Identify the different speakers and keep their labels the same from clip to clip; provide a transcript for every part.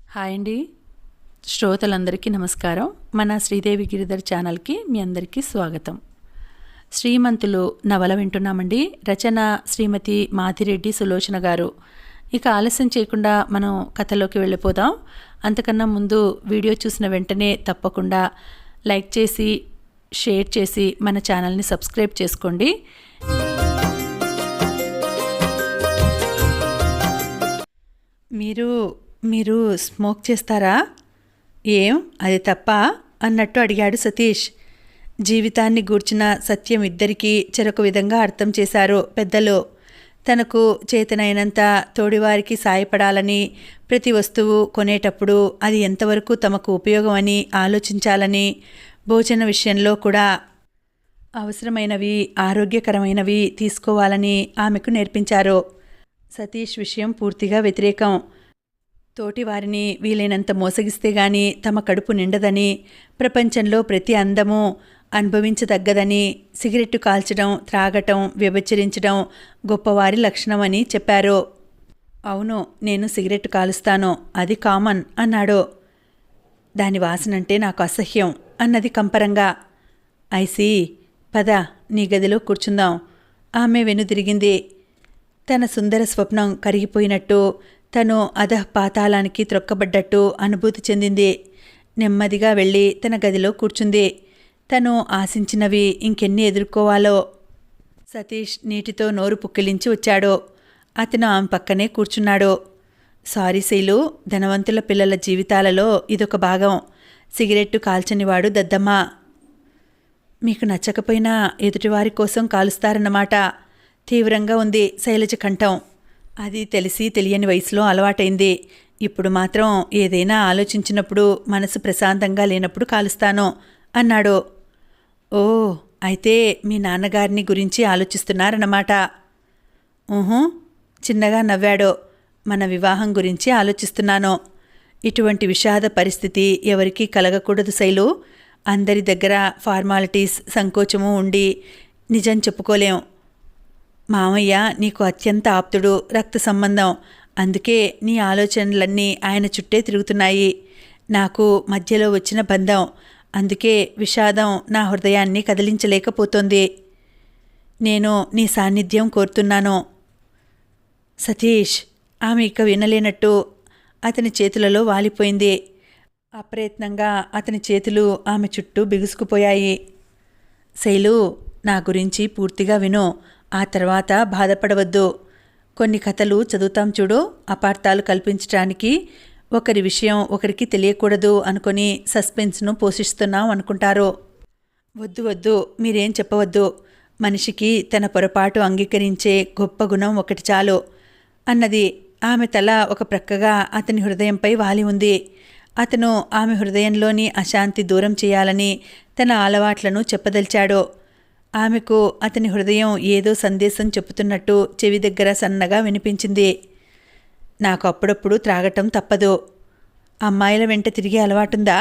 Speaker 1: Hi అండి, శ్రోతలందరికీ నమస్కారం. మన శ్రీదేవి గిరిధర్ ఛానల్కి మీ అందరికీ స్వాగతం. శ్రీమంతులు నవల వింటున్నామండి. రచన శ్రీమతి మాధిరెడ్డి సులోచన గారు. ఇక ఆలస్యం చేయకుండా మనం కథలోకి వెళ్ళిపోదాం. అంతకన్నా ముందు వీడియో చూసిన వెంటనే తప్పకుండా లైక్ చేసి షేర్ చేసి మన ఛానల్ని సబ్స్క్రైబ్ చేసుకోండి. మీరు స్మోక్ చేస్తారా? ఏం అది తప్ప అన్నట్టు అడిగాడు సతీష్. జీవితాన్ని గూర్చిన సత్యం ఇద్దరికీ చెరొక విధంగా అర్థం చేశారు పెద్దలు. తనకు చేతనైనంత తోడివారికి సాయపడాలని, ప్రతి వస్తువు కొనేటప్పుడు అది ఎంతవరకు తమకు ఉపయోగమని ఆలోచించాలని, భోజన విషయంలో కూడా అవసరమైనవి ఆరోగ్యకరమైనవి తీసుకోవాలని ఆమెకు నేర్పించారు. సతీష్ విషయం పూర్తిగా వ్యతిరేకం. తోటి వారిని వీలైనంత మోసగిస్తే గాని తమ కడుపు నిండదని, ప్రపంచంలో ప్రతి అందము అనుభవించదగ్గదని, సిగరెట్టు కాల్చడం, త్రాగటం, వ్యభిచరించడం గొప్పవారి లక్షణమని చెప్పారు. అవును, నేను సిగరెట్టు కాలుస్తాను, అది కామన్ అన్నాడు. దాని వాసనంటే నాకు అసహ్యం అన్నది కంపరంగా. ఐసీ, పద నీ గదిలో కూర్చుందాం. ఆమె వెనుదిరిగింది. తన సుందర స్వప్నం కరిగిపోయినట్టు, తను అధఃపాతాళానికి త్రొక్కబడ్డట్టు అనుభూతి చెందింది. నెమ్మదిగా వెళ్ళి తన గదిలో కూర్చుంది. తను ఆశించినవి ఇంకెన్ని ఎదుర్కోవాలో. సతీష్ నీటితో నోరు పుక్కిలించి వచ్చాడు. అతను ఆమె పక్కనే కూర్చున్నాడు. సారీ శైలు, ధనవంతుల పిల్లల జీవితాలలో ఇదొక భాగం. సిగరెట్టు కాల్చనివాడు దద్దమ్మ. మీకు నచ్చకపోయినా ఎదుటివారి కోసం కాలుస్తారన్నమాట. తీవ్రంగా ఉంది శైలజ కంఠం. అది తెలిసి తెలియని వయసులో అలవాటైంది. ఇప్పుడు మాత్రం ఏదైనా ఆలోచించినప్పుడు, మనసు ప్రశాంతంగా లేనప్పుడు కాలుస్తాను అన్నాడు. ఓ, అయితే మీ నాన్నగారిని గురించి ఆలోచిస్తున్నారన్నమాట. ఊహు, చిన్నగా నవ్వాడు. మన వివాహం గురించి ఆలోచిస్తున్నాను. ఇటువంటి విషాద పరిస్థితి ఎవరికీ కలగకూడదు శైలు. అందరి దగ్గర ఫార్మాలిటీస్, సంకోచము ఉండి నిజం చెప్పుకోలేం. మామయ్య నీకు అత్యంత ఆప్తుడు, రక్త సంబంధం. అందుకే నీ ఆలోచనలన్నీ ఆయన చుట్టే తిరుగుతున్నాయి. నాకు మధ్యలో వచ్చిన బంధం. అందుకే విషాదం నా హృదయాన్ని కదిలించలేకపోతోంది. నేను నీ సాన్నిధ్యం కోరుతున్నాను. సతీష్, ఆమె ఇక వినలేనట్టు అతని చేతులలో వాలిపోయింది. అప్రయత్నంగా అతని చేతులు ఆమె చుట్టూ బిగుసుకుపోయాయి. శైలు, నా గురించి పూర్తిగా విను. ఆ తర్వాత బాధపడవద్దు. కొన్ని కథలు చదువుతాం చూడు, అపార్థాలు కల్పించడానికి. ఒకరి విషయం ఒకరికి తెలియకూడదు అనుకొని సస్పెన్స్ను పోషిస్తున్నాం అనుకుంటారు. వద్దు వద్దు, మీరేం చెప్పవద్దు. మనిషికి తన పొరపాటు అంగీకరించే గొప్ప గుణం ఒకటి చాలు అన్నది. ఆమె తల ఒక ప్రక్కగా అతని హృదయంపై వాలి ఉంది. అతను ఆమె హృదయంలోని అశాంతి దూరం చేయాలని తన అలవాట్లను చెప్పదలిచాడు. ఆమెకు అతని హృదయం ఏదో సందేశం చెప్పుతున్నట్టు చెవి దగ్గర సన్నగా వినిపించింది. నాకు అప్పుడప్పుడు త్రాగటం తప్పదు. అమ్మాయిల వెంట తిరిగే అలవాటుందా?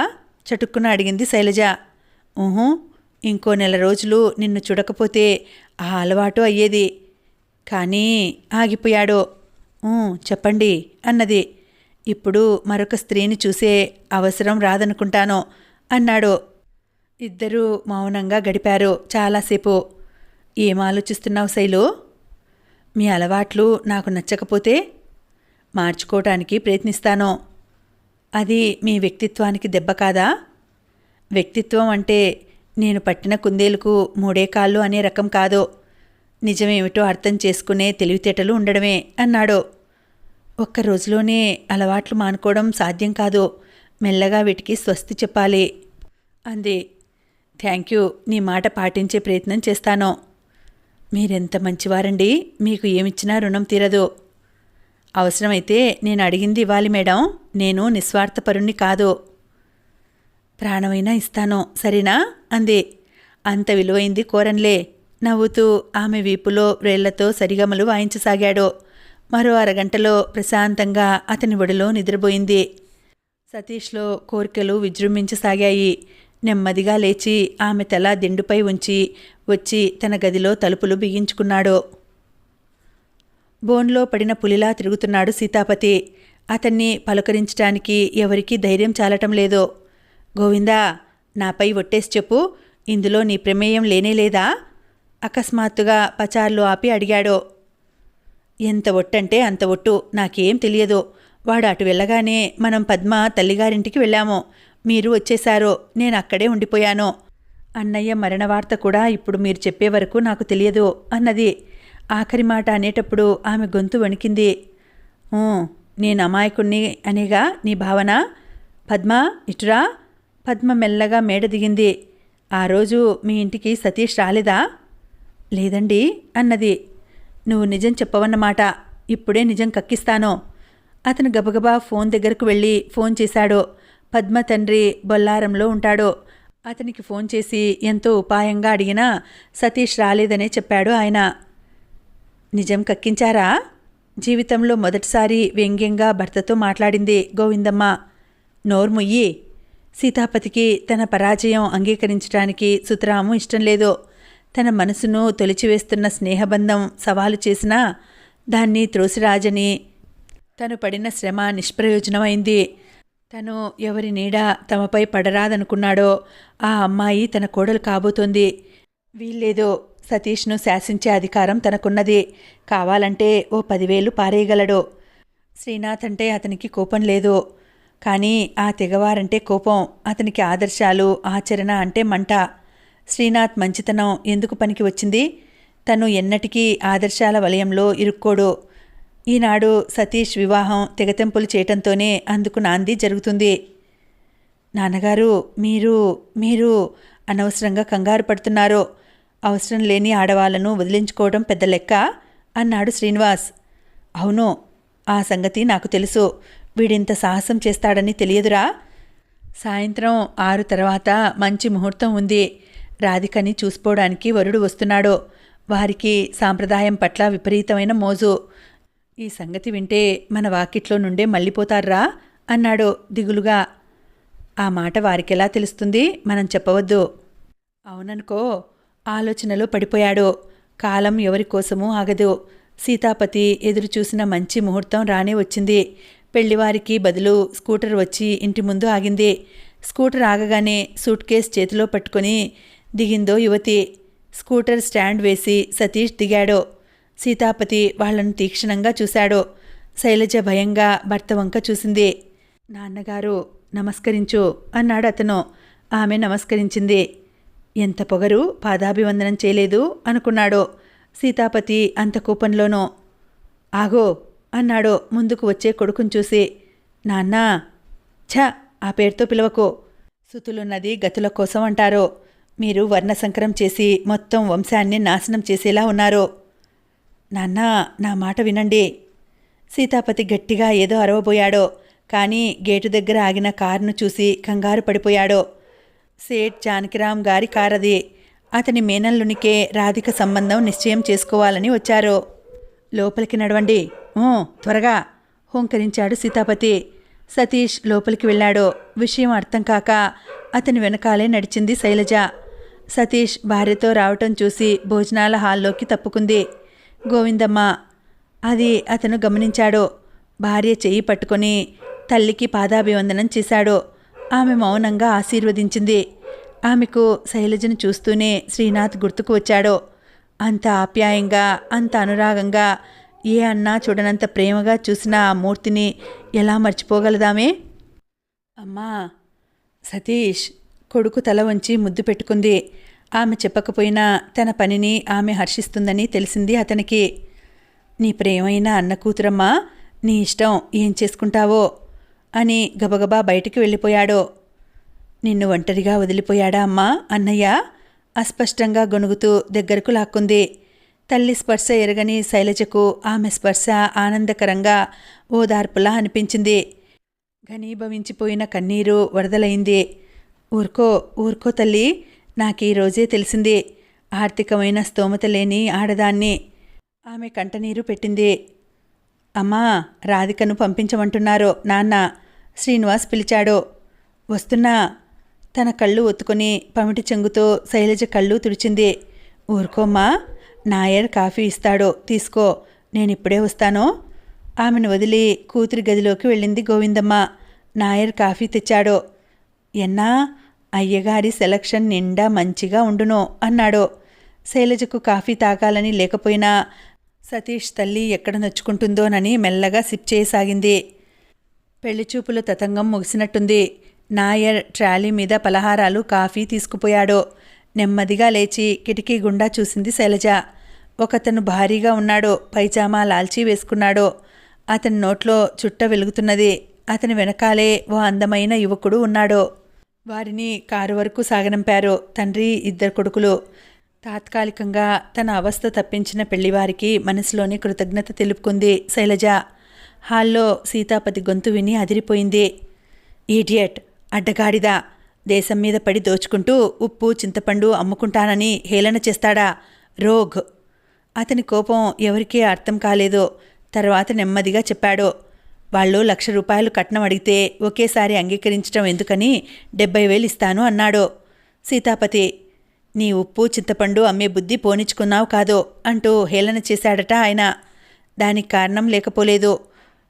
Speaker 1: చటుక్కున అడిగింది శైలజ. ఊహు, ఇంకో నెల రోజులు నిన్ను చూడకపోతే ఆ అలవాటు అయ్యేది. కానీ ఆగిపోయాడు. చెప్పండి అన్నది. ఇప్పుడు మరొక స్త్రీని చూసే అవసరం రాదనుకుంటాను అన్నాడు. ఇద్దరూ మౌనంగా గడిపారు చాలాసేపు. ఏం ఆలోచిస్తున్నావు శైలు? మీ అలవాట్లు నాకు నచ్చకపోతే మార్చుకోవటానికి ప్రయత్నిస్తాను. అది మీ వ్యక్తిత్వానికి దెబ్బ కాదా? వ్యక్తిత్వం అంటే నేను పట్టిన కుందేలుకు మూడే కాళ్ళు అనే రకం కాదు. నిజమేమిటో అర్థం చేసుకునే తెలివితేటలు ఉండడమే అన్నాడు. ఒక్క రోజులోనే అలవాట్లు మానుకోవడం సాధ్యం కాదు. మెల్లగా వీటికి స్వస్తి చెప్పాలి అంది. థ్యాంక్ యూ, నీ మాట పాటించే ప్రయత్నం చేస్తాను. మీరెంత మంచివారండి. మీకు ఏమిచ్చినా రుణం తీరదు. అవసరమైతే నేను అడిగింది ఇవ్వాలి మేడం. నేను నిస్వార్థపరుణ్ణి కాదు. ప్రాణమైనా ఇస్తాను, సరేనా అంది. అంత విలువైంది కోరన్లే. నవ్వుతూ ఆమె వీపులో వ్రేళ్లతో సరిగమలు వాయించసాగాడు. మరో అరగంటలో ప్రశాంతంగా అతని ఒడిలో నిద్రపోయింది. సతీష్లో కోరికలు విజృంభించసాగాయి. నెమ్మదిగా లేచి ఆమె తల దిండుపై ఉంచి వచ్చి తన గదిలో తలుపులు బిగించుకున్నాడు. బోన్లో పడిన పులిలా తిరుగుతున్నాడు సీతాపతి. అతన్ని పలకరించడానికి ఎవరికీ ధైర్యం చాలటం లేదు. గోవిందా, నాపై ఒట్టేసి చెప్పు, ఇందులో నీ ప్రమేయం లేనేలేదా? అకస్మాత్తుగా పచార్లు ఆపి అడిగాడు. ఎంత ఒట్టంటే అంత ఒట్టు, నాకేం తెలియదు. వాడు అటు వెళ్ళగానే మనం పద్మ తల్లిగారింటికి వెళ్ళాము. మీరు వచ్చేశారు. నేను అక్కడే ఉండిపోయాను. అన్నయ్య మరణవార్త కూడా ఇప్పుడు మీరు చెప్పే వరకు నాకు తెలియదు అన్నది. ఆఖరి మాట అనేటప్పుడు ఆమె గొంతు వణికింది. నేను అమాయకుణ్ణి అనేగా నీ భావన? పద్మ, ఇటురా. పద్మ మెల్లగా మేడ దిగింది. ఆ రోజు మీ ఇంటికి సతీష్ రాలేదా? లేదండి అన్నది. నువ్వు నిజం చెప్పవన్నమాట. ఇప్పుడే నిజం కక్కిస్తాను. అతను గబగబా ఫోన్ దగ్గరకు వెళ్ళి ఫోన్ చేశాడు. పద్మ తండ్రి బొల్లారంలో ఉంటాడు. అతనికి ఫోన్ చేసి ఎంతో ఉపాయంగా అడిగినా సతీష్ రాలేదనే చెప్పాడు ఆయన. నిజం కక్కించారా? జీవితంలో మొదటిసారి వ్యంగ్యంగా భర్తతో మాట్లాడింది గోవిందమ్మ. నోర్ముయ్యి. సీతాపతికి తన పరాజయం అంగీకరించడానికి సుతరాము ఇష్టం లేదు. తన మనసును తొలిచివేస్తున్న స్నేహబంధం సవాలు చేసినా దాన్ని త్రోసిరాజని తను పడిన శ్రమ నిష్ప్రయోజనమైంది. తను ఎవరి నీడ తమపై పడరాదనుకున్నాడో ఆ అమ్మాయి తన కోడలు కాబోతోంది. వీల్లేదో సతీష్ను శాసించే అధికారం తనకున్నది. కావాలంటే ఓ 10,000 పారేయగలడు. శ్రీనాథ్ అంటే అతనికి కోపం లేదు, కానీ ఆ తెగవారంటే కోపం. అతనికి ఆదర్శాలు, ఆచరణ అంటే మంట. శ్రీనాథ్ మంచితనం ఎందుకు పనికి వచ్చింది? తను ఎన్నటికీ ఆదర్శాల వలయంలో ఇరుక్కోడు. ఈనాడు సతీష్ వివాహం తెగతెంపులు చేయటంతోనే అందుకు నాంది జరుగుతుంది. నాన్నగారు, మీరు అనవసరంగా కంగారు పడుతున్నారు. అవసరం లేని ఆడవాళ్లను వదిలించుకోవడం పెద్ద లెక్క అన్నాడు శ్రీనివాస్. అవును, ఆ సంగతి నాకు తెలుసు. వీడింత సాహసం చేస్తాడని తెలియదురా. సాయంత్రం 6 తర్వాత మంచి ముహూర్తం ఉంది. రాధికని చూసుకోవడానికి వరుడు వస్తున్నాడు. వారికి సాంప్రదాయం పట్ల విపరీతమైన మోజు. ఈ సంగతి వింటే మన వాకిట్లో నుండే మళ్ళీపోతారా అన్నాడు దిగులుగా. ఆ మాట వారికెలా తెలుస్తుంది? మనం చెప్పవద్దు. అవుననుకో. ఆలోచనలో పడిపోయాడు. కాలం ఎవరికోసమూ ఆగదు. సీతాపతి ఎదురుచూసిన మంచి ముహూర్తం రానే వచ్చింది. పెళ్లివారికి బదులు స్కూటర్ వచ్చి ఇంటి ముందు ఆగింది. స్కూటర్ ఆగగానే సూట్ కేస్ చేతిలో పట్టుకుని దిగిందో యువతి. స్కూటర్ స్టాండ్ వేసి సతీష్ దిగాడు. సీతాపతి వాళ్లను తీక్షణంగా చూశాడు. శైలజ భయంగా భర్త వంక చూసింది. నాన్నగారు, నమస్కరించు అన్నాడు అతను. ఆమె నమస్కరించింది. ఎంత పొగరు, పాదాభివందనం చేయలేదు అనుకున్నాడు. సీతాపతి అంత కోపంలోనూ. ఆగో అన్నాడు ముందుకు వచ్చే కొడుకుని చూసి. నాన్నా. ఛ, ఆ పేరుతో పిలవకు. సుతులున్నది గతుల కోసం అంటారు. మీరు వర్ణసంకరం చేసి మొత్తం వంశాన్ని నాశనం చేసేలా ఉన్నారు. నాన్నా, నా మాట వినండి. సీతాపతి గట్టిగా ఏదో అరవబోయాడు. కానీ గేటు దగ్గర ఆగిన కారును చూసి కంగారు పడిపోయాడు. సేఠ్ జానకిరామ్ గారి కారది. అతని మేనల్లునికే రాధిక సంబంధం నిశ్చయం చేసుకోవాలని వచ్చారు. లోపలికి నడవండి, త్వరగా హోంకరించాడు సీతాపతి. సతీష్ లోపలికి వెళ్ళాడు. విషయం అర్థం కాక అతని వెనకాలే నడిచింది శైలజ. సతీష్ భార్యతో రావటం చూసి భోజనాల హాల్లోకి తప్పుకుంది గోవిందమ్మ. అది అతను గమనించాడు. భార్య చెయ్యి పట్టుకొని తల్లికి పాదాభివందనం చేశాడు. ఆమె మౌనంగా ఆశీర్వదించింది. ఆమెకు శైలజను చూస్తూనే శ్రీనాథ్ గుర్తుకు వచ్చాడు. అంత ఆప్యాయంగా, అంత అనురాగంగా, ఏ అన్నా చూడనంత ప్రేమగా చూసిన ఆ మూర్తిని ఎలా మర్చిపోగలదామే? అమ్మా. సతీష్ కొడుకు తల వంచి ముద్దు పెట్టుకుంది. ఆమె చెప్పకపోయినా తన పనిని ఆమె హర్షిస్తుందని తెలిసింది అతనికి. నీ ప్రేమైన అన్న కూతురమ్మా, నీ ఇష్టం, ఏం చేసుకుంటావో అని గబగబా బయటికి వెళ్ళిపోయాడు. నిన్ను ఒంటరిగా వదిలిపోయాడా అమ్మా అన్నయ్య? అస్పష్టంగా గొణుగుతూ దగ్గరకు లాక్కుంది. తల్లి స్పర్శ ఎరగని శైలజకు ఆమె స్పర్శ ఆనందకరంగా ఓదార్పులా అనిపించింది. ఘనీభవించిపోయిన కన్నీరు వరదలైంది. ఊరుకో తల్లి, నాకీ రోజే తెలిసింది. ఆర్థికమైన స్తోమత లేని ఆడదాన్ని. ఆమె కంటనీరు పెట్టింది. అమ్మా, రాధికను పంపించమంటున్నారు నాన్న. శ్రీనివాస్ పిలిచాడు. వస్తున్నా. తన కళ్ళు ఒత్తుకొని పమిటి చెంగుతో శైలజ కళ్ళు తుడిచింది. ఊరుకోమ్మా, నాయర్ కాఫీ ఇస్తాడు, తీసుకో. నేనిప్పుడే వస్తాను. ఆమెను వదిలి కూతురి గదిలోకి వెళ్ళింది గోవిందమ్మ. నాయర్ కాఫీ తెచ్చాడు. ఎన్నా, అయ్యగారి సెలక్షన్ నిండా మంచిగా ఉండును అన్నాడు. శైలజకు కాఫీ తాగాలని లేకపోయినా సతీష్ తల్లి ఎక్కడ నొచ్చుకుంటుందోనని మెల్లగా సిప్ చేయసాగింది. పెళ్లిచూపుల తతంగం ముగిసినట్టుంది. నాయర్ ట్రాలీ మీద పలహారాలు కాఫీ తీసుకుపోయాడు. నెమ్మదిగా లేచి కిటికీ గుండా చూసింది శైలజ. ఒకతను భారీగా ఉన్నాడు. పైజామా లాల్చీ వేసుకున్నాడు. అతని నోట్లో చుట్ట వెలుగుతున్నది. అతని వెనకాలే ఓ అందమైన యువకుడు ఉన్నాడు. వారిని కారు వరకు సాగనంపారు. తండ్రి, 2 కొడుకులు. తాత్కాలికంగా తన అవస్థ తప్పించిన పెళ్లివారికి మనసులోని కృతజ్ఞత తెలుపుకుంది శైలజ. హాల్లో సీతాపతి గొంతు విని అదిరిపోయింది. ఈడియట్, అడ్డగాడిదా, దేశం మీద పడి దోచుకుంటూ ఉప్పు చింతపండు అమ్ముకుంటానని హేళన చేస్తాడా, రోగ్. అతని కోపం ఎవరికీ అర్థం కాలేదు. తర్వాత నెమ్మదిగా చెప్పాడు. వాళ్ళు ₹1,00,000 కట్నం అడిగితే ఒకేసారి అంగీకరించడం ఎందుకని 70,000 ఇస్తాను అన్నాడు. సీతాపతి, నీ ఉప్పు చింతపండు అమ్మే బుద్ధి పోనిచ్చుకున్నావు కాదో అంటూ హేళన చేశాడట ఆయన. దానికి కారణం లేకపోలేదు.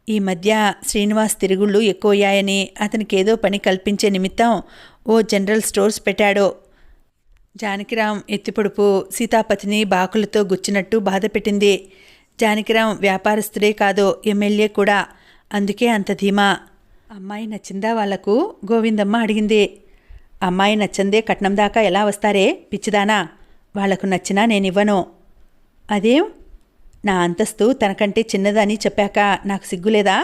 Speaker 1: ఈ మధ్య శ్రీనివాస్ తిరుగుళ్ళు ఎక్కువయ్యాయని అతనికేదో పని కల్పించే నిమిత్తం ఓ జనరల్ స్టోర్స్ పెట్టాడు. జానకిరాం ఎత్తిపొడుపు సీతాపతిని బాకులతో గుచ్చినట్టు బాధపెట్టింది. జానకిరాం వ్యాపారస్తుడే కాదు, ఎమ్మెల్యే కూడా. అందుకే అంత ధీమా. అమ్మాయి నచ్చిందా వాళ్లకు? గోవిందమ్మ అడిగింది. అమ్మాయి నచ్చందే కట్నం దాకా ఎలా వస్తారే పిచ్చిదానా? వాళ్లకు నచ్చినా నేనివ్వను. అదేం? నా అంతస్తు తనకంటే చిన్నదని చెప్పాక నాకు సిగ్గులేదా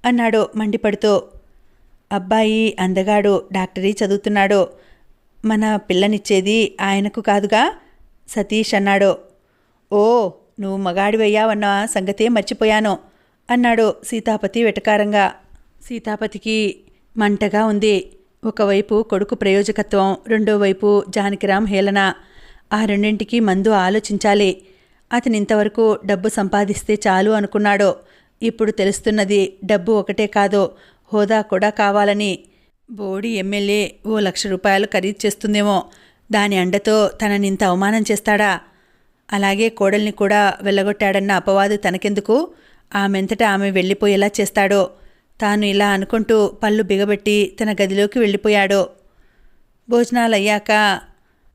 Speaker 1: అన్నాడు మండిపడుతూ. అబ్బాయి అందగాడు, డాక్టరీ చదువుతున్నాడు. మన పిల్లనిచ్చేది ఆయనకు కాదుగా, సతీష్ అన్నాడు. ఓ, నువ్వు మగాడివయ్యావన్న సంగతే మర్చిపోయాను అన్నాడు సీతాపతి వెటకారంగా. సీతాపతికి మంటగా ఉంది. ఒకవైపు కొడుకు ప్రయోజకత్వం, రెండోవైపు జానకిరాం హేళన. ఆ రెండింటికి మందు ఆలోచించాలి. అతనింతవరకు డబ్బు సంపాదిస్తే చాలు అనుకున్నాడు. ఇప్పుడు తెలుస్తున్నది డబ్బు ఒకటే కాదు, హోదా కూడా కావాలని. బోడి ఎమ్మెల్యే ఓ ₹1,00,000 ఖరీదు చేస్తుందేమో. దాని అండతో తననింత అవమానం చేస్తాడా? అలాగే కోడల్ని కూడా వెళ్ళగొట్టాడన్న అపవాదు తనకెందుకు? ఆమెంతటా ఆమె వెళ్ళిపోయేలా చేస్తాడో. తాను ఇలా అనుకుంటూ పళ్ళు బిగబెట్టి తన గదిలోకి వెళ్ళిపోయాడు. భోజనాలయ్యాక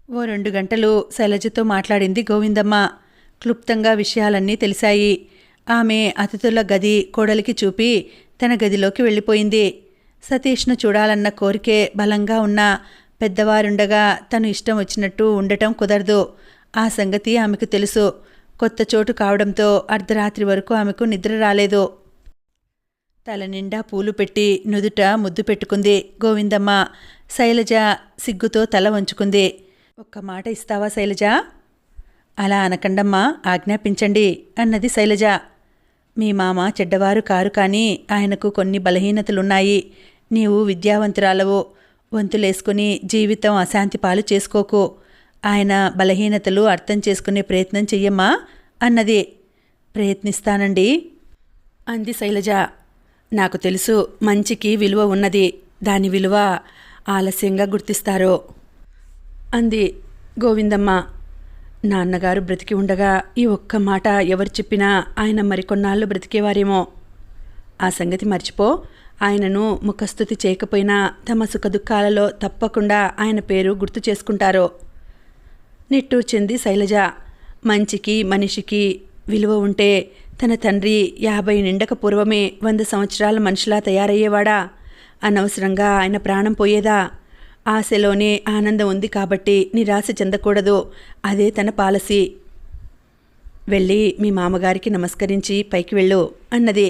Speaker 1: ఓ 2 గంటలు శైలజతో మాట్లాడింది గోవిందమ్మ. క్లుప్తంగా విషయాలన్నీ తెలిసాయి. ఆమె అతిథుల గది కోడలికి చూపి తన గదిలోకి వెళ్ళిపోయింది. సతీష్ను చూడాలన్న కోరికే బలంగా ఉన్నా పెద్దవారుండగా తను ఇష్టం వచ్చినట్టు ఉండటం కుదరదు. ఆ సంగతి ఆమెకు తెలుసు. కొత్త చోటు కావడంతో అర్ధరాత్రి వరకు ఆమెకు నిద్ర రాలేదు. తల నిండా పూలు పెట్టి నుదుట ముద్దు పెట్టుకుంది గోవిందమ్మ. శైలజ సిగ్గుతో తల వంచుకుంది. ఒక్క మాట ఇస్తావా శైలజ? అలా అనకండమ్మా, ఆజ్ఞాపించండి అన్నది శైలజ. మీ మామ చెడ్డవారు కారు, కానీ ఆయనకు కొన్ని బలహీనతలున్నాయి. నీవు విద్యావంతురాలవు. వంతులేసుకుని జీవితం అశాంతి పాలు చేసుకోకు. ఆయన బలహీనతలు అర్థం చేసుకునే ప్రయత్నం చెయ్యమ్మా అన్నది. ప్రయత్నిస్తానండి అంది శైలజ. నాకు తెలుసు, మంచికి విలువ ఉన్నది. దాని విలువ ఆలస్యంగా గుర్తిస్తారు అంది గోవిందమ్మ. నాన్నగారు బ్రతికి ఉండగా ఈ ఒక్క మాట ఎవరు చెప్పినా ఆయన మరికొన్నాళ్ళు బ్రతికేవారేమో. ఆ సంగతి మర్చిపో. ఆయనను ముఖస్తుతి చేయకపోయినా తమ సుఖదుఖాలలో తప్పకుండా ఆయన పేరు గుర్తు చేసుకుంటారు. నిట్టూర్చింది శైలజ. మంచికి మనిషికి విలువ ఉంటే తన తండ్రి 50 నిండక పూర్వమే 100 సంవత్సరాల మనిషిలా తయారయ్యేవాడా? అనవసరంగా ఆయన ప్రాణం పోయేదా? ఆశలోనే ఆనందం ఉంది కాబట్టి నిరాశ చెందకూడదు. అదే తన పాలసీ. వెళ్ళి మీ మామగారికి నమస్కరించి పైకి వెళ్ళు అన్నది.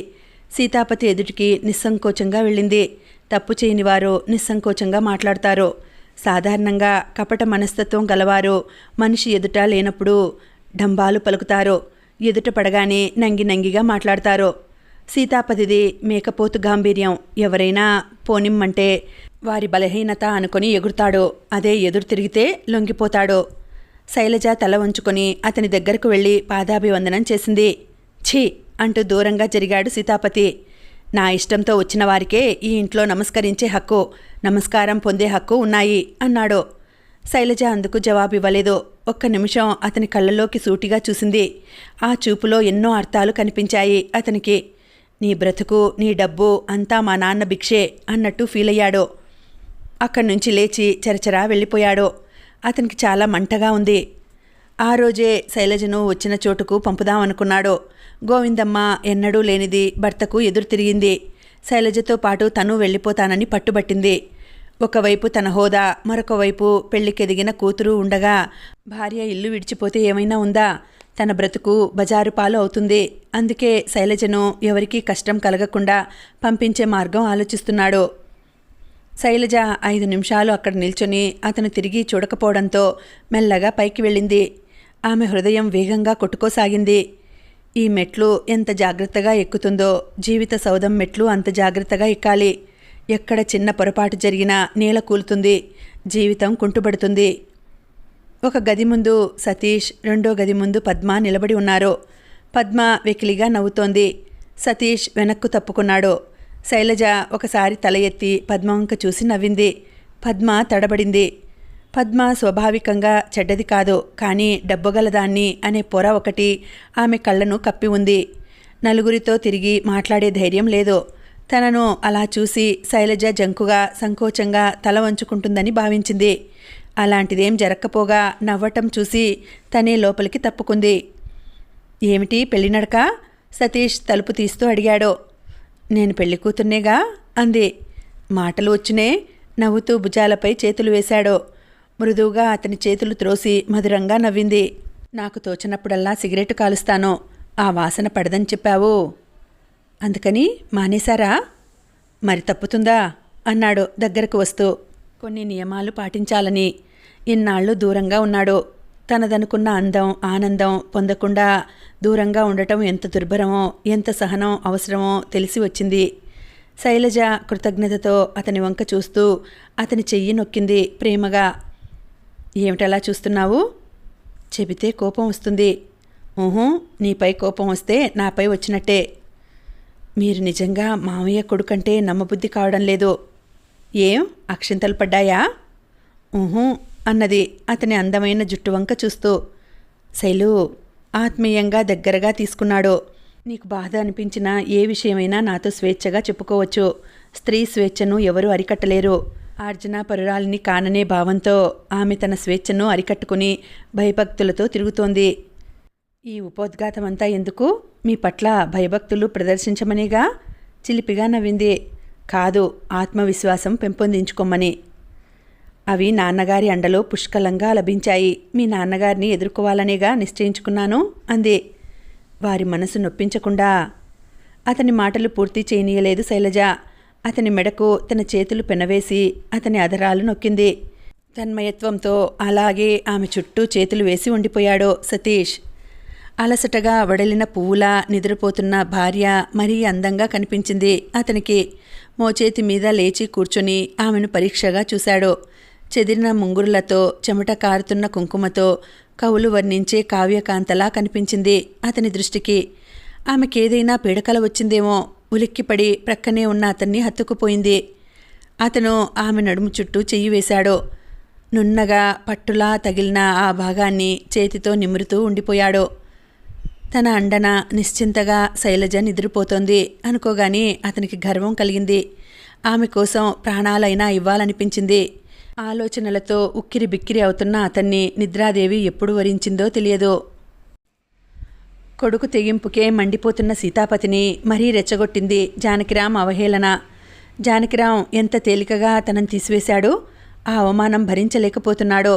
Speaker 1: సీతాపతి ఎదుటికి నిస్సంకోచంగా వెళ్ళింది. తప్పు చేయనివారు నిస్సంకోచంగా మాట్లాడతారు. సాధారణంగా కపట మనస్తత్వం గలవారు మనిషి ఎదుట లేనప్పుడు డంబాలు పలుకుతారు. ఎదుట పడగానే నంగిగా మాట్లాడతారు. సీతాపతిది మేకపోతు గాంభీర్యం. ఎవరైనా పోనిమ్మంటే వారి బలహీనత అనుకొని ఎగురుతాడు. అదే ఎదురు తిరిగితే లొంగిపోతాడు. శైలజ తల వంచుకొని అతని దగ్గరకు వెళ్ళి పాదాభివందనం చేసింది. ఛీ అంటూ దూరంగా జరిగాడు సీతాపతి. నా ఇష్టంతో వచ్చిన వారికే ఈ ఇంట్లో నమస్కరించే హక్కు, నమస్కారం పొందే హక్కు ఉన్నాయి అన్నాడు. శైలజ అందుకు జవాబివ్వలేదు. ఒక్క నిమిషం అతని కళ్ళలోకి సూటిగా చూసింది. ఆ చూపులో ఎన్నో అర్థాలు కనిపించాయి అతనికి. నీ బ్రతుకు, నీ డబ్బు అంతా మా నాన్న భిక్షే అన్నట్టు ఫీల్ అయ్యాడు. అక్కడి నుంచి లేచి చరచరా వెళ్ళిపోయాడు. అతనికి చాలా మంటగా ఉంది. ఆ రోజే శైలజను వచ్చిన చోటుకు పంపుదామనుకున్నాడు. గోవిందమ్మ ఎన్నడూ లేనిది భర్తకు ఎదురు తిరిగింది. శైలజతో పాటు తను వెళ్ళిపోతానని పట్టుబట్టింది. ఒకవైపు తన హోదా, మరొక వైపు పెళ్లికెదిగిన కూతురు ఉండగా భార్య ఇల్లు విడిచిపోతే ఏమైనా ఉందా? తన బ్రతుకు బజారు పాలు అవుతుంది. అందుకే శైలజను ఎవరికీ కష్టం కలగకుండా పంపించే మార్గం ఆలోచిస్తున్నాడు. శైలజ 5 నిమిషాలు అక్కడ నిల్చొని అతను తిరిగి చూడకపోవడంతో మెల్లగా పైకి వెళ్ళింది. ఆమె హృదయం వేగంగా కొట్టుకోసాగింది. ఈ మెట్లు ఎంత జాగ్రత్తగా ఎక్కుతుందో జీవిత సౌధం మెట్లు అంత జాగ్రత్తగా ఎక్కాలి. ఎక్కడ చిన్న పొరపాటు జరిగినా నేల కూలుతుంది, జీవితం కుంటుపడుతుంది. ఒక గది ముందు సతీష్, రెండో గది ముందు పద్మ నిలబడి ఉన్నారు. పద్మ వెకిలిగా నవ్వుతోంది. సతీష్ వెనక్కు తప్పుకున్నాడు. శైలజ ఒకసారి తల ఎత్తి పద్మ వంక చూసి నవ్వింది. పద్మ తడబడింది. పద్మ స్వాభావికంగా చెడ్డది కాదు, కానీ డబ్బుగలదాన్ని అనే పొర ఒకటి ఆమె కళ్ళను కప్పి ఉంది. నలుగురితో తిరిగి మాట్లాడే ధైర్యం లేదు. తనను అలా చూసి శైలజ జంకుగా, సంకోచంగా తల వంచుకుంటుందని భావించింది. అలాంటిదేం జరక్కపోగా నవ్వటం చూసి తనే లోపలికి తప్పుకుంది. ఏమిటి పెళ్ళినడక? సతీష్ తలుపు తీస్తూ అడిగాడు. నేను పెళ్లి కూతుర్నేగా అంది. మాటలు వచ్చునే. నవ్వుతూ భుజాలపై చేతులు వేశాడు. మృదువుగా అతని చేతులు త్రోసి మధురంగా నవ్వింది. నాకు తోచినప్పుడల్లా సిగరెట్ కాలుస్తాను, ఆ వాసన పడదని చెప్పావు, అందుకని మానేశారా? మరి తప్పుతుందా అన్నాడు దగ్గరకు వస్తూ. కొన్ని నియమాలు పాటించాలని. ఇన్నాళ్ళు దూరంగా ఉన్నాడు. తనదనుకున్న అందం, ఆనందం పొందకుండా దూరంగా ఉండటం ఎంత దుర్భరమో, ఎంత సహనం అవసరమో తెలిసి వచ్చింది. శైలజ కృతజ్ఞతతో అతని వంక చూస్తూ అతని చెయ్యి నొక్కింది ప్రేమగా. ఏమిటలా చూస్తున్నావు? చెబితే కోపం వస్తుంది. ఊహూ, నీపై కోపం వస్తే నాపై వచ్చినట్టే. మీరు నిజంగా మామయ్య కొడుకంటే నమ్మబుద్ధి కావడం లేదు. ఏం అక్షింతలు పడ్డాయా? ఊహూ అన్నది అతని అందమైన జుట్టు వంక చూస్తూ. శైలు ఆత్మీయంగా దగ్గరగా తీసుకున్నాడు. నీకు బాధ అనిపించిన ఏ విషయమైనా నాతో స్వేచ్ఛగా చెప్పుకోవచ్చు. స్త్రీ స్వేచ్ఛను ఎవరూ అరికట్టలేరు. ఆర్జన పరురాలిని కాననే భావంతో ఆమె తన స్వేచ్ఛను అరికట్టుకుని భయభక్తులతో తిరుగుతోంది. ఈ ఉపోద్ఘాతమంతా ఎందుకు? మీ పట్ల భయభక్తులు ప్రదర్శించమనేగా? చిలిపిగా నవ్వింది. కాదు, ఆత్మవిశ్వాసం పెంపొందించుకోమని. అవి నాన్నగారి అండలో పుష్కలంగా లభించాయి. మీ నాన్నగారిని ఎదుర్కోవాలనేగా నిశ్చయించుకున్నాను అంది. వారి మనసు నొప్పించకుండా. అతని మాటలు పూర్తి చేయనీయలేదు శైలజ. అతని మెడకు తన చేతులు పెనవేసి అతని అధరాలు నొక్కింది. తన్మయత్వంతో అలాగే ఆమె చుట్టూ చేతులు వేసి ఉండిపోయాడు సతీష్. అలసటగా వడలిన పువ్వులా నిద్రపోతున్న భార్య మరీ అందంగా కనిపించింది అతనికి. మోచేతి మీద లేచి కూర్చొని ఆమెను పరీక్షగా చూశాడు. చెదిరిన ముంగురులతో, చెమట కారుతున్న కుంకుమతో కవులు వర్ణించే కావ్యకాంతలా కనిపించింది అతని దృష్టికి. ఆమెకేదైనా పీడకల వచ్చిందేమో. ఉలిక్కిపడి ప్రక్కనే ఉన్న అతన్ని హత్తుకుపోయింది. అతను ఆమె నడుము చుట్టూ చెయ్యి వేశాడు. నున్నగా పట్టులా తగిలిన ఆ భాగాన్ని చేతితో నిమురుతూ ఉండిపోయాడు. తన అండన నిశ్చింతగా శైలజ నిద్రపోతోంది అనుకోగాని అతనికి గర్వం కలిగింది. ఆమె కోసం ప్రాణాలైనా ఇవ్వాలనిపించింది. ఆలోచనలతో ఉక్కిరి బిక్కిరి అవుతున్న అతన్ని నిద్రాదేవి ఎప్పుడు వరించిందో తెలియదు. కొడుకు తెగింపుకే మండిపోతున్న సీతాపతిని మరీ రెచ్చగొట్టింది జానకిరాం అవహేళన. జానకిరాం ఎంత తేలికగా తనను తీసివేశాడు. ఆ అవమానం భరించలేకపోతున్నాడో.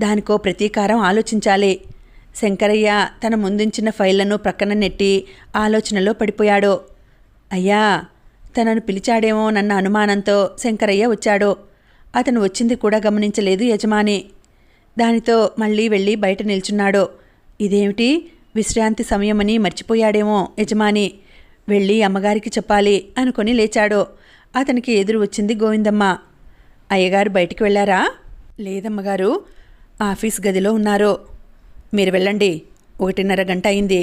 Speaker 1: దానికో ప్రతీకారం ఆలోచించాలి. శంకరయ్య తన ముందుంచిన ఫైళ్లను ప్రక్కన నెట్టి ఆలోచనలో పడిపోయాడు. అయ్యా, తనను పిలిచాడేమోనన్న అనుమానంతో శంకరయ్య వచ్చాడు. అతను వచ్చింది కూడా గమనించలేదు యజమాని. దానితో మళ్ళీ వెళ్ళి బయట నిల్చున్నాడు. ఇదేమిటి, విశ్రాంతి సమయమని మర్చిపోయాడేమో యజమాని. వెళ్ళి అమ్మగారికి చెప్పాలి అనుకొని లేచాడు. అతనికి ఎదురు వచ్చింది గోవిందమ్మ. అయ్యగారు బయటికి వెళ్ళారా? లేదమ్మగారు, ఆఫీస్ గదిలో ఉన్నారు. మీరు వెళ్ళండి, 1:30 గంట అయింది.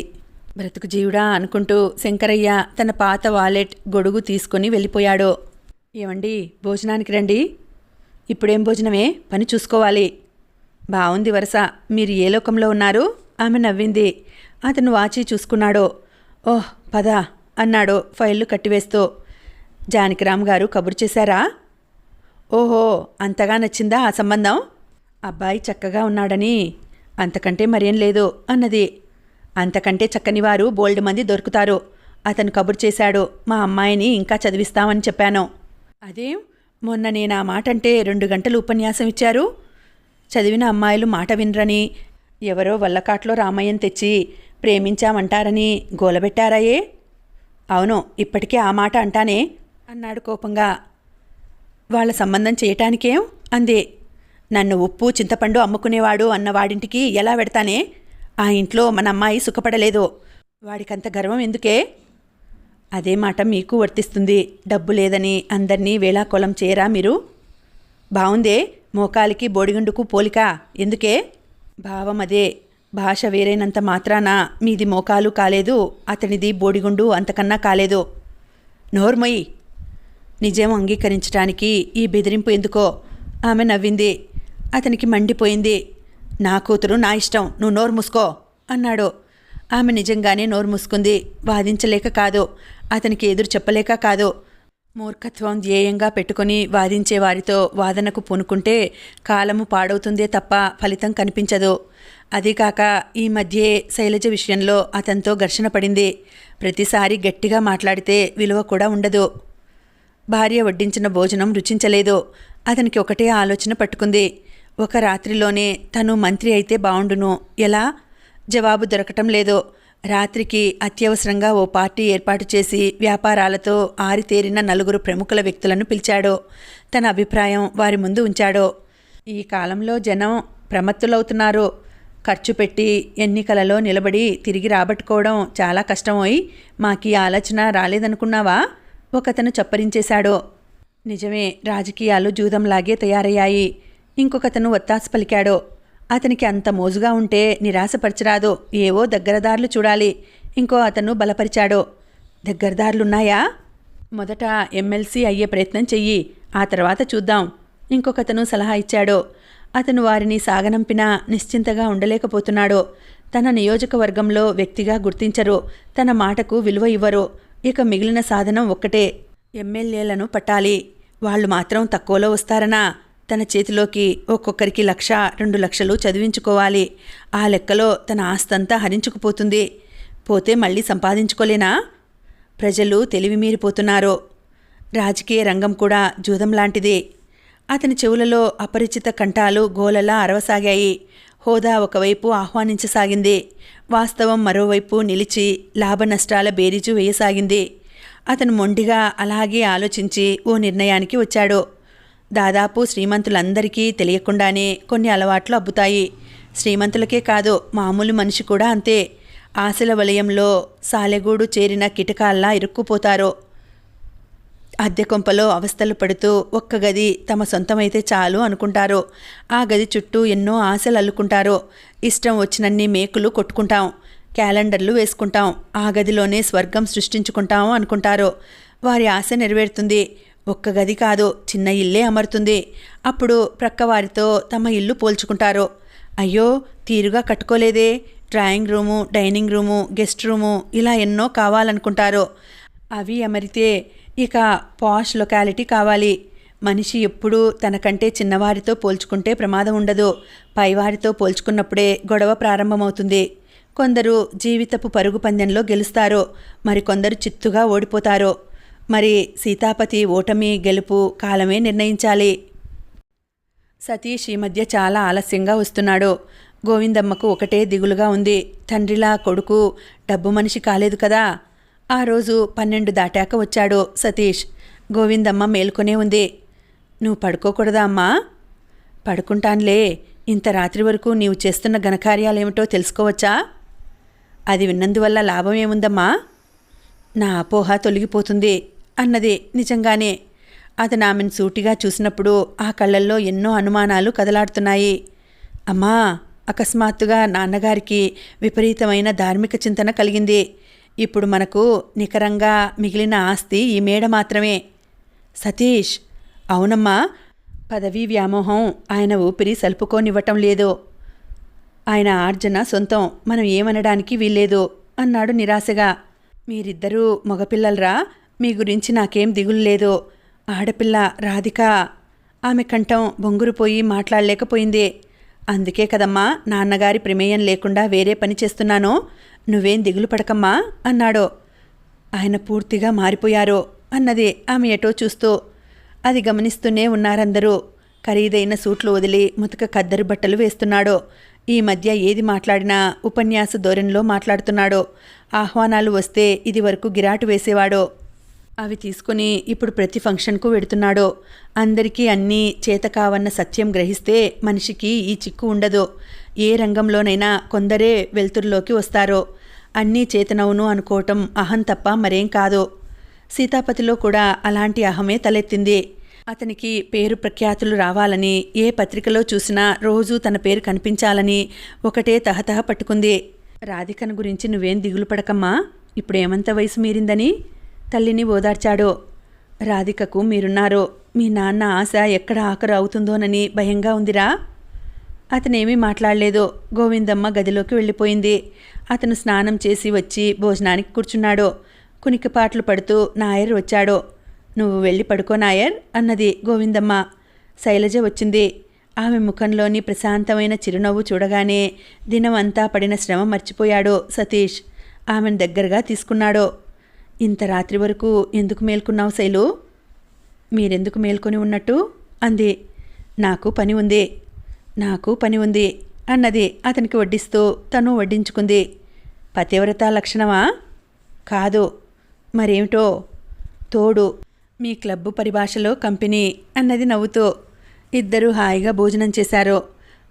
Speaker 1: బ్రతుకు జీవుడా అనుకుంటూ శంకరయ్య తన పాత వాలెట్, గొడుగు తీసుకొని వెళ్ళిపోయాడు. ఏమండి, భోజనానికి రండి. ఇప్పుడేం భోజనమే, పని చూసుకోవాలి. బావుంది వరస. మీరు ఏ లోకంలో ఉన్నారు? ఆమె నవ్వింది. అతను వాచి చూసుకున్నాడు. ఓహ్ పద అన్నాడు ఫైళ్లు కట్టివేస్తూ. జానకిరామ్ గారు కబురు చేశారా? ఓహో, అంతగా నచ్చిందా ఆ సంబంధం? అబ్బాయి చక్కగా ఉన్నాడని. అంతకంటే మరేం లేదు అన్నది. అంతకంటే చక్కనివారు బోల్డ్ మంది దొరుకుతారు. అతను కబురు చేశాడు. మా అమ్మాయిని ఇంకా చదివిస్తామని చెప్పాను. అదేం, మొన్న నేను ఆ మాట అంటే 2 గంటలు ఉపన్యాసం ఇచ్చారు. చదివిన అమ్మాయిలు మాట వినరని, ఎవరో వల్లకాట్లో రామయ్యని తెచ్చి ప్రేమించామంటారని గోలబెట్టారాయే? అవును, ఇప్పటికే ఆ మాట అంటానే అన్నాడు కోపంగా. వాళ్ళ సంబంధం చేయటానికేం అందే. నన్ను ఉప్పు చింతపండు అమ్ముకునేవాడు అన్న వాడింటికి ఎలా పెడతానే? ఆ ఇంట్లో మన అమ్మాయి సుఖపడలేదు. వాడికంత గర్వం ఎందుకే? అదే మాట మీకు వర్తిస్తుంది. డబ్బు లేదని అందర్నీ వేళాకోళం చేయరా మీరు? బావుందే, మోకాలికి బోడిగుండుకు పోలిక ఎందుకే? భావం అదే. భాష వేరైనంత మాత్రాన మీది మోకాలు కాలేదు, అతనిది బోడిగుండు అంతకన్నా కాలేదు. నోర్మొయ్. నిజం అంగీకరించడానికి ఈ బెదిరింపు ఎందుకో? ఆమె నవ్వింది. అతనికి మండిపోయింది. నా కూతురు నా ఇష్టం, నువ్వు నోరు మూసుకో అన్నాడు. ఆమె నిజంగానే నోరు మూసుకుంది. వాదించలేక కాదు, అతనికి ఎదురు చెప్పలేక కాదు. మూర్ఖత్వం ధ్యేయంగా పెట్టుకుని వాదించే వారితో వాదనకు పూనుకుంటే కాలము పాడవుతుందే తప్ప ఫలితం కనిపించదు. అదీకాక ఈ మధ్యే శైలజ విషయంలో అతనితో ఘర్షణ పడింది. ప్రతిసారి గట్టిగా మాట్లాడితే విలువ కూడా ఉండదు. భార్య వడ్డించిన భోజనం రుచించలేదు. అతనికి ఒకటే ఆలోచన పట్టుకుంది. ఒక రాత్రిలోనే తను మంత్రి అయితే బావుండును. ఎలా? జవాబు దొరకటం లేదు. రాత్రికి అత్యవసరంగా ఓ పార్టీ ఏర్పాటు చేసి వ్యాపారాలతో ఆరితేరిన 4 ప్రముఖుల వ్యక్తులను పిలిచాడు. తన అభిప్రాయం వారి ముందు ఉంచాడు. ఈ కాలంలో జనం ప్రమత్తులవుతున్నారు. ఖర్చు పెట్టి ఎన్నికలలో నిలబడి తిరిగి రాబట్టుకోవడం చాలా కష్టమోయి. మాకీ ఆలోచన రాలేదనుకున్నావా? ఒకతను చప్పరించేశాడు. నిజమే, రాజకీయాలు జూదంలాగే తయారయ్యాయి. ఇంకొకతను ఒత్తాసు పలికాడు. అతనికి అంత మోజుగా ఉంటే నిరాశపరచరాదు, ఏవో దగ్గరదారులు చూడాలి. ఇంకో అతను బలపరిచాడు. దగ్గరదారులున్నాయా? మొదట ఎమ్మెల్సీ అయ్యే ప్రయత్నం చెయ్యి, ఆ తర్వాత చూద్దాం. ఇంకొకతను సలహా ఇచ్చాడు. అతను వారిని సాగనంపినా నిశ్చింతగా ఉండలేకపోతున్నాడు. తన నియోజకవర్గంలో వ్యక్తిగా గుర్తించరు, తన మాటకు విలువ ఇవ్వరు. ఇక మిగిలిన సాధనం ఒక్కటే, ఎమ్మెల్యేలను పట్టాలి. వాళ్ళు మాత్రం తక్కువలో వస్తారనా? తన చేతిలోకి ఒక్కొక్కరికి 1,00,000, 2,00,000 చదివించుకోవాలి. ఆ లెక్కలో తన ఆస్తంతా హరించుకుపోతుంది. పోతే మళ్ళీ సంపాదించుకోలేనా? ప్రజలు తెలివి మీరిపోతున్నారు. రాజకీయ రంగం కూడా జూదం లాంటిది. అతని చెవులలో అపరిచిత కంఠాలు గోలలా అరవసాగాయి. హోదా ఒకవైపు ఆహ్వానించసాగింది, వాస్తవం మరోవైపు నిలిచి లాభనష్టాల బేరీజు వేయసాగింది. అతను మొండిగా అలాగే ఆలోచించి ఓ నిర్ణయానికి వచ్చాడు. దాదాపు శ్రీమంతులందరికీ తెలియకుండానే కొన్ని అలవాట్లు అబ్బుతాయి. శ్రీమంతులకే కాదు, మామూలు మనిషి కూడా అంతే. ఆశల వలయంలో సాలెగూడు చేరిన కిటకాల్లా ఇరుక్కుపోతారు. అద్దె కొంపలో అవస్థలు పడుతూ ఒక్క గది తమ సొంతమైతే చాలు అనుకుంటారు. ఆ గది చుట్టూ ఎన్నో ఆశలు అల్లుకుంటారు. ఇష్టం వచ్చినన్ని మేకులు కొట్టుకుంటాం, క్యాలెండర్లు వేసుకుంటాం, ఆ గదిలోనే స్వర్గం సృష్టించుకుంటాం అనుకుంటారు. వారి ఆశ నెరవేరుతుంది. ఒక్క గది కాదు, చిన్న ఇల్లే అమరుతుంది. అప్పుడు ప్రక్కవారితో తమ ఇల్లు పోల్చుకుంటారు. అయ్యో, తీరుగా కట్టుకోలేదే, drawing room, dining room, guest room, ఇలా ఎన్నో కావాలనుకుంటారు. అవి అమరితే ఇక పాష్ లొకాలిటీ కావాలి. మనిషి ఎప్పుడూ తనకంటే చిన్నవారితో పోల్చుకుంటే ప్రమాదం ఉండదు. పైవారితో పోల్చుకున్నప్పుడే గొడవ ప్రారంభమవుతుంది. కొందరు జీవితపు పరుగు పందెంలో గెలుస్తారు, మరికొందరు చిత్తుగా ఓడిపోతారు. మరి సీతాపతి ఓటమి గెలుపు కాలమే నిర్ణయించాలి. సతీష్ ఈ మధ్య చాలా ఆలస్యంగా వస్తున్నాడు. గోవిందమ్మకు ఒకటే దిగులుగా ఉంది. తండ్రిలా కొడుకు డబ్బు మనిషి కాలేదు కదా. ఆ రోజు 12 దాటాక వచ్చాడు సతీష్. గోవిందమ్మ మేల్కొనే ఉంది. నువ్వు పడుకోకూడదా అమ్మా? పడుకుంటానులే. ఇంత రాత్రి వరకు నీవు చేస్తున్న ఘనకార్యాలేమిటో తెలుసుకోవచ్చా? అది విన్నందువల్ల లాభం ఏముందమ్మా? నా అపోహ తొలగిపోతుంది అన్నది. నిజంగానే అతను ఆమెను సూటిగా చూసినప్పుడు ఆ కళ్ళల్లో ఎన్నో అనుమానాలు కదలాడుతున్నాయి. అమ్మా, అకస్మాత్తుగా నాన్నగారికి విపరీతమైన ధార్మిక చింతన కలిగింది. ఇప్పుడు మనకు నికరంగా మిగిలిన ఆస్తి ఈ మేడ మాత్రమే. సతీష్, అవునమ్మా, పదవీ వ్యామోహం ఆయన ఊపిరి సలుపుకోనివ్వటం లేదు. ఆయన ఆర్జన సొంతం, మనం ఏమనడానికి వీల్లేదు అన్నాడు నిరాశగా. మీరిద్దరూ మగపిల్లలరా, మీ గురించి నాకేం దిగులు లేదు. ఆడపిల్ల రాధిక. ఆమె కంఠం బొంగురుపోయి మాట్లాడలేకపోయింది. అందుకే కదమ్మా నాన్నగారి ప్రమేయం లేకుండా వేరే పని చేస్తున్నాను. నువ్వేం దిగులు పడకమ్మా అన్నాడు. ఆయన పూర్తిగా మారిపోయారు అన్నది ఆమె ఎటో చూస్తూ. అది గమనిస్తూనే ఉన్నారందరూ. ఖరీదైన సూట్లు వదిలి ముతక ఖద్దరు బట్టలు వేస్తున్నాడు. ఈ మధ్య ఏది మాట్లాడినా ఉపన్యాస ధోరణిలో మాట్లాడుతున్నాడు. ఆహ్వానాలు వస్తే ఇది వరకు గిరాటు వేసేవాడు. అవి తీసుకుని ఇప్పుడు ప్రతి ఫంక్షన్కు వెడుతున్నాడు. అందరికీ అన్నీ చేత కావన్న సత్యం గ్రహిస్తే మనిషికి ఈ చిక్కు ఉండదు. ఏ రంగంలోనైనా కొందరే వెలుతురులోకి వస్తారో. అన్నీ చేతనవును అనుకోవటం అహం తప్ప మరేం కాదు. సీతాపతిలో కూడా అలాంటి అహమే తలెత్తింది. అతనికి పేరు ప్రఖ్యాతులు రావాలని, ఏ పత్రికలో చూసినా రోజూ తన పేరు కనిపించాలని ఒకటే తహతహ పట్టుకుంది. రాధికను గురించి నువ్వేం దిగులు పడకమ్మా, ఇప్పుడేమంత వయసు మీరిందని తల్లిని ఓదార్చాడు. రాధికకు మీరున్నారు. మీ నాన్న ఆశ ఎక్కడ ఆఖరు అవుతుందోనని భయంగా ఉందిరా. అతనేమీ మాట్లాడలేదు. గోవిందమ్మ గదిలోకి వెళ్ళిపోయింది. అతను స్నానం చేసి వచ్చి భోజనానికి కూర్చున్నాడు. కునికిపాట్లు పడుతూ నాయర్ వచ్చాడు. నువ్వు వెళ్ళి పడుకో నాయర్ అన్నది గోవిందమ్మ. శైలజ వచ్చింది. ఆమె ముఖంలోని ప్రశాంతమైన చిరునవ్వు చూడగానే దినం అంతా పడిన శ్రమ మర్చిపోయాడు సతీష్. ఆమెను దగ్గరగా తీసుకున్నాడు. ఇంత రాత్రి వరకు ఎందుకు మేల్కున్నావు శైలు? మీరెందుకు మేల్కొని ఉన్నట్టు అంది. నాకు పని ఉంది అన్నది అతనికి వడ్డిస్తూ తను వడ్డించుకుంది. పతివ్రత లక్షణమా? కాదు. మరేమిటో? తోడు. మీ క్లబ్బు పరిభాషలో కంపెనీ అన్నది నవ్వుతూ. ఇద్దరూ హాయిగా భోజనం చేశారు.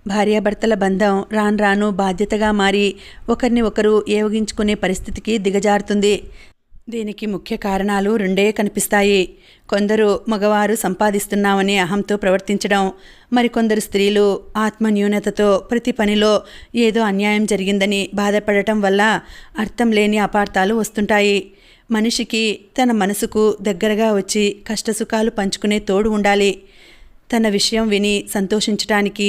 Speaker 1: భార్యాభర్తల బంధం రాను రాను బాధ్యతగా మారి ఒకరిని ఒకరు ఏవగించుకునే పరిస్థితికి దిగజారుతుంది. దీనికి ముఖ్య కారణాలు రెండే కనిపిస్తాయి. కొందరు మగవారు సంపాదిస్తున్నామనే అహంతో ప్రవర్తించడం, మరికొందరు స్త్రీలు ఆత్మన్యూనతతో ప్రతి పనిలో ఏదో అన్యాయం జరిగిందని బాధపడటం వల్ల అర్థం లేని అపార్థాలు వస్తుంటాయి. మనిషికి తన మనసుకు దగ్గరగా వచ్చి కష్టసుఖాలు పంచుకునే తోడు ఉండాలి. తన విషయం విని సంతోషించటానికి,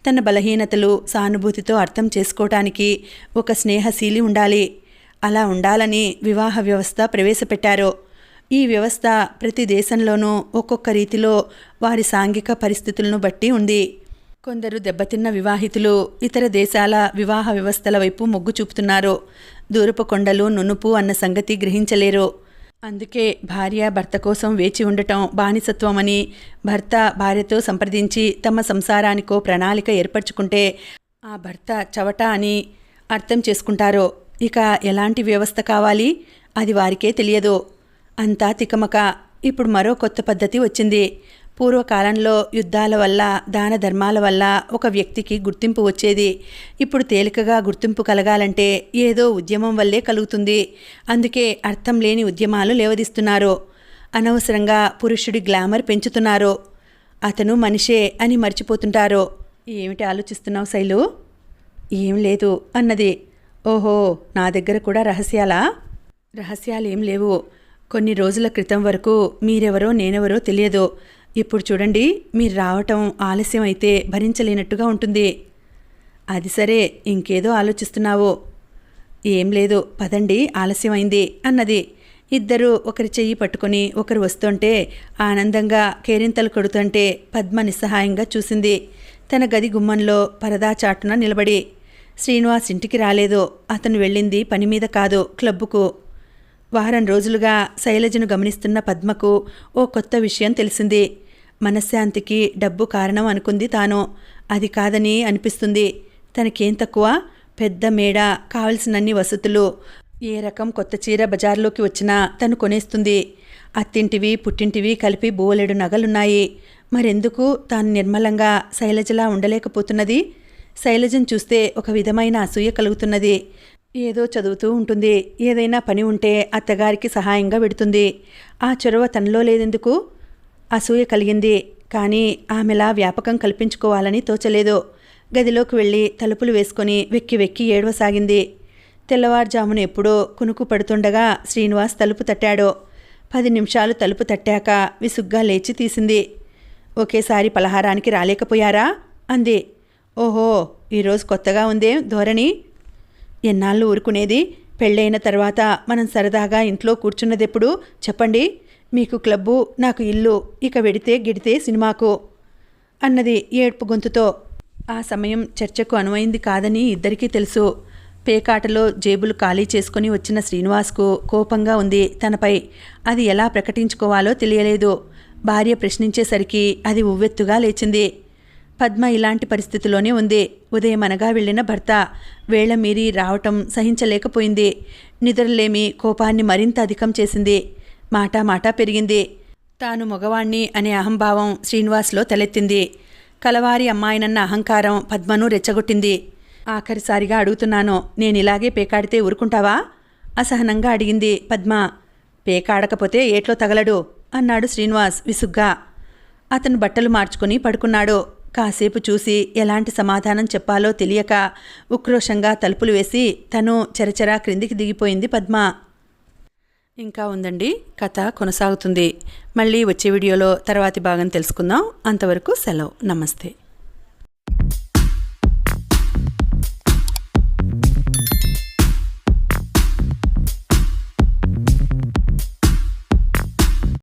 Speaker 1: తన బలహీనతలు సానుభూతితో అర్థం చేసుకోవటానికి ఒక స్నేహశీలి ఉండాలి. అలా ఉండాలని వివాహ వ్యవస్థ ప్రవేశపెట్టారు. ఈ వ్యవస్థ ప్రతి దేశంలోనూ ఒక్కొక్క రీతిలో వారి సాంఘిక పరిస్థితులను బట్టి ఉంది. కొందరు దెబ్బతిన్న వివాహితులు ఇతర దేశాల వివాహ వ్యవస్థల వైపు మొగ్గు చూపుతున్నారు. దూరపు కొండలు నునుపు అన్న సంగతి గ్రహించలేరు. అందుకే భార్య భర్త కోసం వేచి ఉండటం బానిసత్వమని, భర్త భార్యతో సంప్రదించి తమ సంసారానికో ప్రణాళిక ఏర్పరచుకుంటే ఆ భర్త చవట అని అర్థం చేసుకుంటారు. ఇక ఎలాంటి వ్యవస్థ కావాలి అది వారికే తెలియదు. అంతా తికమక. ఇప్పుడు మరో కొత్త పద్ధతి వచ్చింది. పూర్వకాలంలో యుద్ధాల వల్ల, దాన ధర్మాల వల్ల ఒక వ్యక్తికి గుర్తింపు వచ్చేది. ఇప్పుడు తేలికగా గుర్తింపు కలగాలంటే ఏదో ఉద్యమం వల్లే కలుగుతుంది. అందుకే అర్థం లేని ఉద్యమాలు లేవదీస్తున్నారు. అనవసరంగా పురుషుడి గ్లామర్ పెంచుతున్నారు. అతను మనిషే అని మర్చిపోతుంటారు. ఏమిటి ఆలోచిస్తున్నావు శైలు? ఏం లేదు అన్నది. ఓహో, నా దగ్గర కూడా రహస్యాలా? రహస్యాలేం లేవు. కొన్ని రోజుల క్రితం వరకు మీరెవరో నేనెవరో తెలియదు. ఇప్పుడు చూడండి, మీరు రావటం ఆలస్యం అయితే భరించలేనట్టుగా ఉంటుంది. అది సరే, ఇంకేదో ఆలోచిస్తున్నావు. ఏం లేదు, పదండి, ఆలస్యమైంది అన్నది. ఇద్దరూ ఒకరి చెయ్యి పట్టుకుని ఒకరు వస్తుంటే ఆనందంగా కేరింతలు కొడుతుంటే పద్మ నిస్సహాయంగా చూసింది. తన గది గుమ్మంలో పరదా చాటున నిలబడి. శ్రీనివాస్ ఇంటికి రాలేదు. అతను వెళ్ళింది పని మీద కాదు, క్లబ్బుకు. వారం రోజులుగా శైలజను గమనిస్తున్న పద్మకు ఓ కొత్త విషయం తెలిసింది. మనశ్శాంతికి డబ్బు కారణం అనుకుంది తాను. అది కాదని అనిపిస్తుంది. తనకేం తక్కువ? పెద్ద మేడ, కావలసినన్ని వసతులు. ఏ రకం కొత్త చీర బజార్లోకి వచ్చినా తను కొనేస్తుంది. అత్తింటివి పుట్టింటివి కలిపి బోలెడు నగలున్నాయి. మరెందుకు తాను నిర్మలంగా శైలజలా ఉండలేకపోతున్నది? శైలజను చూస్తే ఒక విధమైన అసూయ కలుగుతున్నది. ఏదో చదువుతూ ఉంటుంది. ఏదైనా పని ఉంటే అత్తగారికి సహాయంగా పెడుతుంది. ఆ చొరవ తనలో లేదెందుకు? అసూయ కలిగింది. కానీ ఆమెలా వ్యాపకం కల్పించుకోవాలని తోచలేదు. గదిలోకి వెళ్ళి తలుపులు వేసుకొని వెక్కి వెక్కి ఏడవసాగింది. తెల్లవారుజామున ఎప్పుడో కునుకు పడుతుండగా శ్రీనివాస్ తలుపు తట్టాడు. 10 నిమిషాలు తలుపు తట్టాక విసుగ్గా లేచి తీసింది. ఒకేసారి పలహారానికి రాలేకపోయారా అంది. ఓహో, ఈరోజు కొత్తగా ఉందే ధోరణి. ఎన్నాళ్ళు ఊరుకునేది? పెళ్ళైన తర్వాత మనం సరదాగా ఇంట్లో కూర్చున్నదెప్పుడు చెప్పండి? మీకు క్లబ్బు, నాకు ఇల్లు, ఇక వెడితే గిడితే సినిమాకు అన్నది ఏడ్పు గొంతుతో. ఆ సమయం చర్చకు అనువైంది కాదని ఇద్దరికీ తెలుసు. పేకాటలో జేబులు ఖాళీ చేసుకుని వచ్చిన శ్రీనివాస్కు కోపంగా ఉంది తనపై. అది ఎలా ప్రకటించుకోవాలో తెలియలేదు. భార్య ప్రశ్నించేసరికి అది ఉవ్వెత్తుగా లేచింది. పద్మ ఇలాంటి పరిస్థితిలోనే ఉంది. ఉదయం అనగా వెళ్ళిన భర్త వేళ మీరి రావటం సహించలేకపోయింది. నిద్రలేమి కోపాన్ని మరింత అధికం చేసింది. మాటా పెరిగింది. తాను మగవాణ్ణి అనే అహంభావం శ్రీనివాస్లో తలెత్తింది. కలవారి అమ్మాయినన్న అహంకారం పద్మను రెచ్చగొట్టింది. ఆఖరిసారిగా అడుగుతున్నాను, నేనిలాగే పేకాడితే ఊరుకుంటావా? అసహనంగా అడిగింది పద్మ. పేకాడకపోతే ఏట్లో తగలడు అన్నాడు శ్రీనివాస్ విసుగ్గా. అతను బట్టలు మార్చుకుని పడుకున్నాడు. కాసేపు చూసి ఎలాంటి సమాధానం చెప్పాలో తెలియక ఉక్రోషంగా తలుపులు వేసి తను చెరచెరా క్రిందికి దిగిపోయింది పద్మ. ఇంకా ఉందండి, కథ కొనసాగుతుంది. మళ్ళీ వచ్చే వీడియోలో తర్వాతి భాగం తెలుసుకుందాం. అంతవరకు సెలవు. నమస్తే.